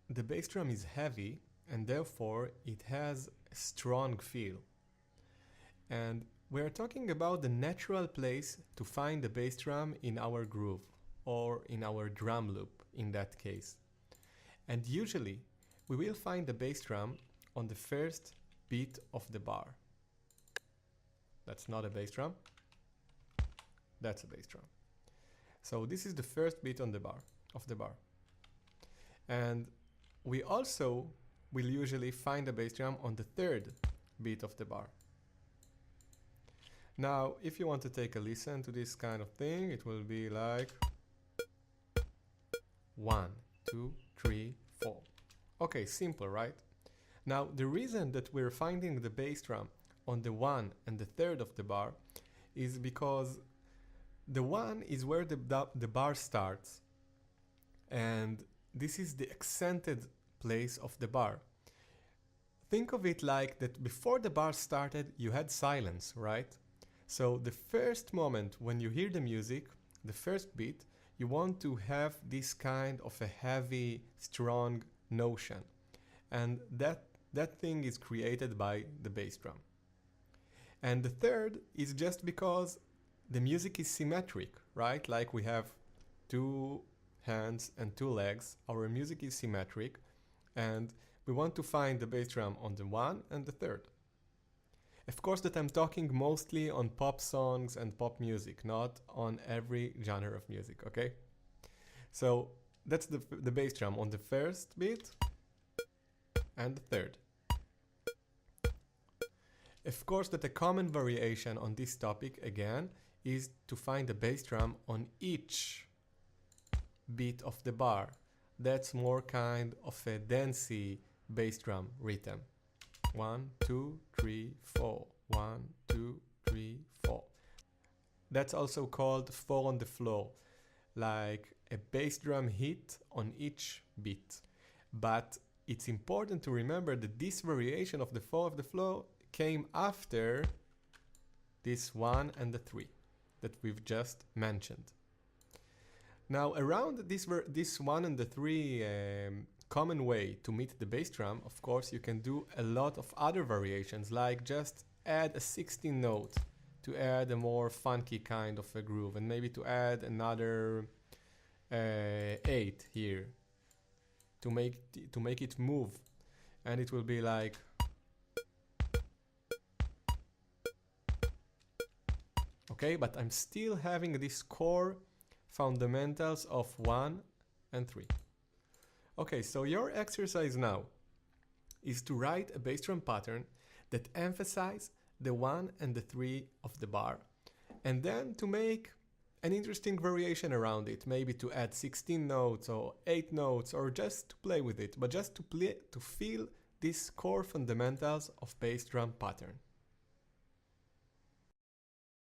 the bass drum is heavy and therefore it has a strong feel. And we're talking about the natural place to find the bass drum in our groove or in our drum loop in that case. And usually we will find the bass drum on the first beat of the bar. That's not a bass drum. That's a bass drum. So this is the first beat on the bar of the bar. And we also will usually find the bass drum on the third beat of the bar. Now, if you want to take a listen to this kind of thing, it will be like 1, 2, 3, 4. Okay, simple, right? Now, the reason that we're finding the bass drum on the 1 and the third of the bar is because the 1 is where the bar starts, and this is the accented place of the bar. Think of it like that before the bar started, you had silence, right? So the first moment when you hear the music, the first beat, you want to have this kind of a heavy, strong notion. And that thing is created by the bass drum. And the third is just because the music is symmetric, right? Like we have 2 hands and 2 legs. Our music is symmetric, and we want to find the bass drum on the 1 and the third. Of course that I'm talking mostly on pop songs and pop music, not on every genre of music, okay? So that's the bass drum on the first beat and the third. Of course that a common variation on this topic again is to find the bass drum on each beat of the bar. That's more kind of a dancey bass drum rhythm. 1, 2, 3, 4. 1, 2, 3, 4. That's also called 4 on the floor, like a bass drum hit on each beat. But it's important to remember that this variation of the 4 of the floor came after this 1 and the 3 that we've just mentioned. Now, around this 1 and the 3 common way to meet the bass drum, of course, you can do a lot of other variations, like just add a 16th note to add a more funky kind of a groove, and maybe to add another 8 here to make it move, and it will be like. Okay, but I'm still having this core fundamentals of 1 and 3. Okay, so your exercise now is to write a bass drum pattern that emphasizes the 1 and the 3 of the bar, and then to make an interesting variation around it, maybe to add 16 notes or 8 notes, or just to play with it, but just to feel these core fundamentals of bass drum pattern.